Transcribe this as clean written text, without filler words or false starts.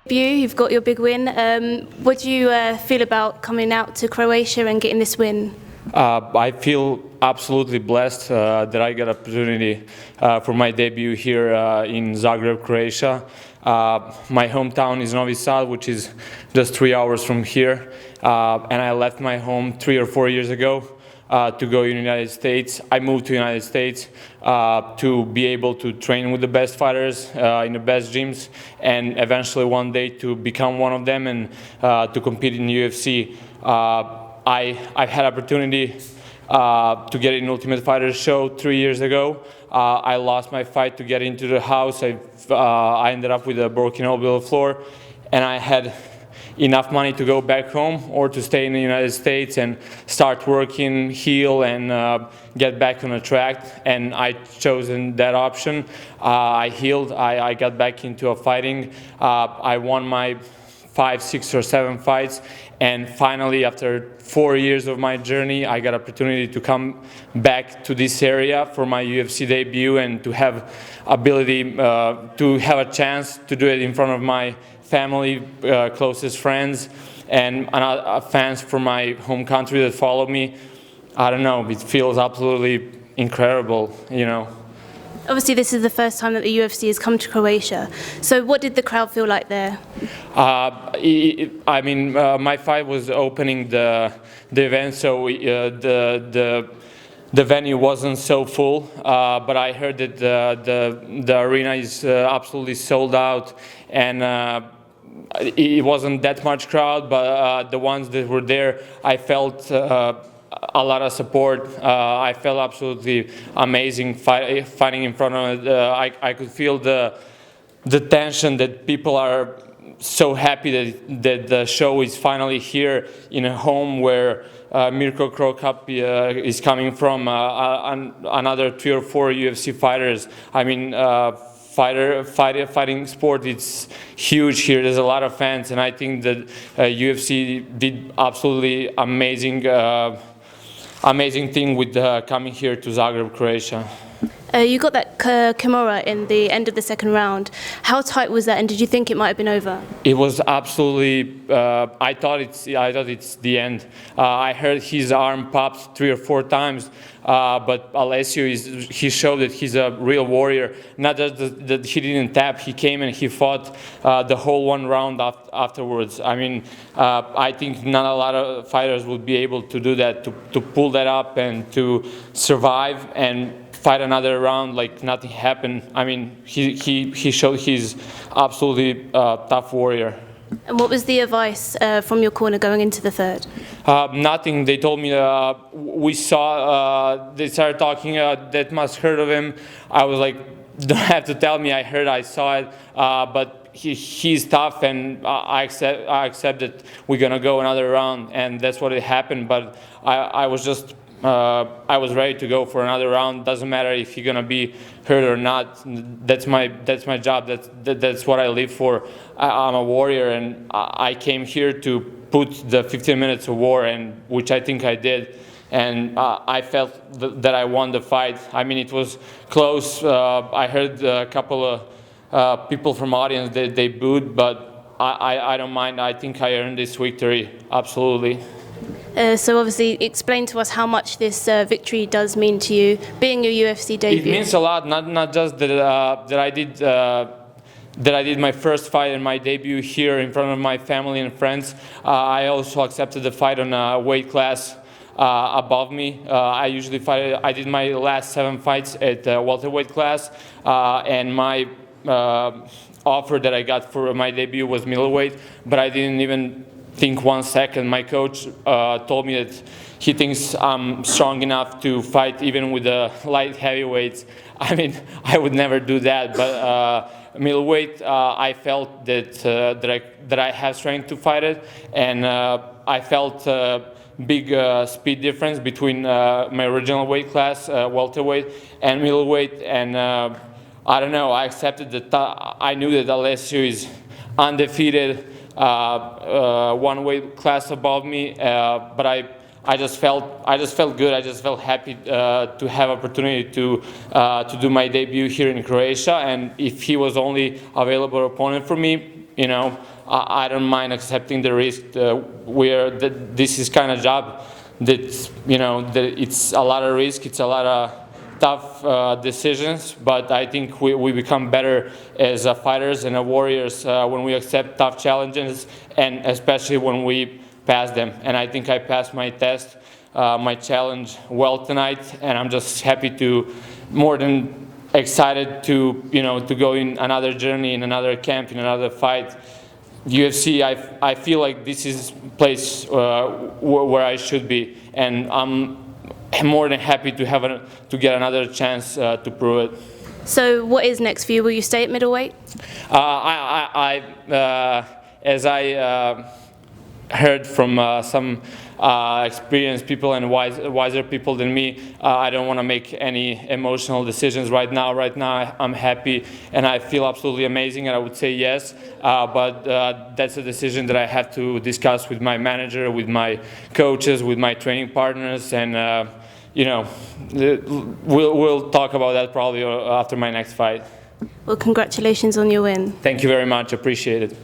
You've got your big win. What do you feel about coming out to Croatia and getting this win? I feel absolutely blessed that I got opportunity for my debut here in Zagreb, Croatia. My hometown is Novi Sad, which is just 3 hours from here, and I left my home 3 or 4 years ago to go to the United States. I moved to the United States to be able to train with the best fighters in the best gyms, and eventually one day to become one of them and to compete in the UFC. I had opportunity to get in Ultimate Fighter show 3 years ago. I lost my fight to get into the house. I ended up with a broken elbow floor, and I had enough money to go back home or to stay in the United States and start working, heal, and get back on the track. And I chosen that option. I healed. I got back into fighting. I won my 5, 6, or 7 fights, and finally, after 4 years of my journey, I got opportunity to come back to this area for my UFC debut and to have ability to have a chance to do it in front of my family, closest friends, and fans from my home country that follow me. I don't know, it feels absolutely incredible, you know. Obviously, this is the first time that the UFC has come to Croatia. So what did the crowd feel like there? I mean, my fight was opening the event, so the venue wasn't so full, but I heard that the arena is absolutely sold out, and it wasn't that much crowd, but the ones that were there, I felt a lot of support. I felt absolutely amazing fighting in front of it. I could feel the tension that people are so happy that the show is finally here in a home where Mirko Cro Cup is coming from. Another 3 or 4 UFC fighters. I mean, fighting sport, it's huge here. There's a lot of fans, and I think that UFC did absolutely amazing thing with coming here to Zagreb, Croatia. You got that Kimura in the end of the second round. How tight was that, and did you think it might have been over? It was absolutely. I thought it's the end. I heard his arm popped 3 or 4 times, but Alessio he showed that he's a real warrior. Not just that he didn't tap, he came and he fought the whole 1 round afterwards. I mean, I think not a lot of fighters would be able to do that, to pull that up and to survive and fight another round like nothing happened. I mean, he showed he's absolutely tough warrior. And what was the advice from your corner going into the third? Nothing. They told me we saw. They started talking. That must hurt of him. I was like, don't have to tell me. I saw it. But he's tough, and I accept that we're gonna go another round, and that's what it happened. But I was just. I was ready to go for another round. Doesn't matter if you're gonna be hurt or not. That's my job. That's what I live for. I'm a warrior, and I came here to put the 15 minutes of war, and which I think I did. And I felt that I won the fight. I mean, it was close. I heard a couple of people from audience that they booed, but I don't mind. I think I earned this victory. Absolutely. So obviously, explain to us how much this victory does mean to you, being your UFC debut. It means a lot. Not just that I did my first fight and my debut here in front of my family and friends. I also accepted the fight on a weight class above me. I usually fight. I did my last 7 fights at welterweight class, and my offer that I got for my debut was middleweight, but I didn't even think 1 second. My coach told me that he thinks I'm strong enough to fight even with the light heavyweights. I mean, I would never do that, but middleweight, I felt that I have strength to fight it, and I felt big speed difference between my original weight class, welterweight, and middleweight, and I don't know. I accepted that. I knew that Alessio is undefeated. 1 weight class above me, but I just felt good. I just felt happy to have opportunity to do my debut here in Croatia. And if he was only available opponent for me, you know, I don't mind accepting the risk. This is kind of job that, you know, that it's a lot of risk, it's a lot of tough decisions, but I think we become better as fighters and warriors when we accept tough challenges, and especially when we pass them. And I think I passed my test, my challenge well tonight, and I'm just happy to, more than excited to, you know, to go in another journey, in another camp, in another fight. UFC, I feel like this is a place where I should be, and I'm more than happy to get another chance to prove it. So what is next for you? Will you stay at middleweight? As I heard from some experienced people and wiser people than me, I don't want to make any emotional decisions right now. Right now, I'm happy and I feel absolutely amazing, and I would say yes. But that's a decision that I have to discuss with my manager, with my coaches, with my training partners, and you know, we'll talk about that probably after my next fight. Well, congratulations on your win. Thank you very much. Appreciate it.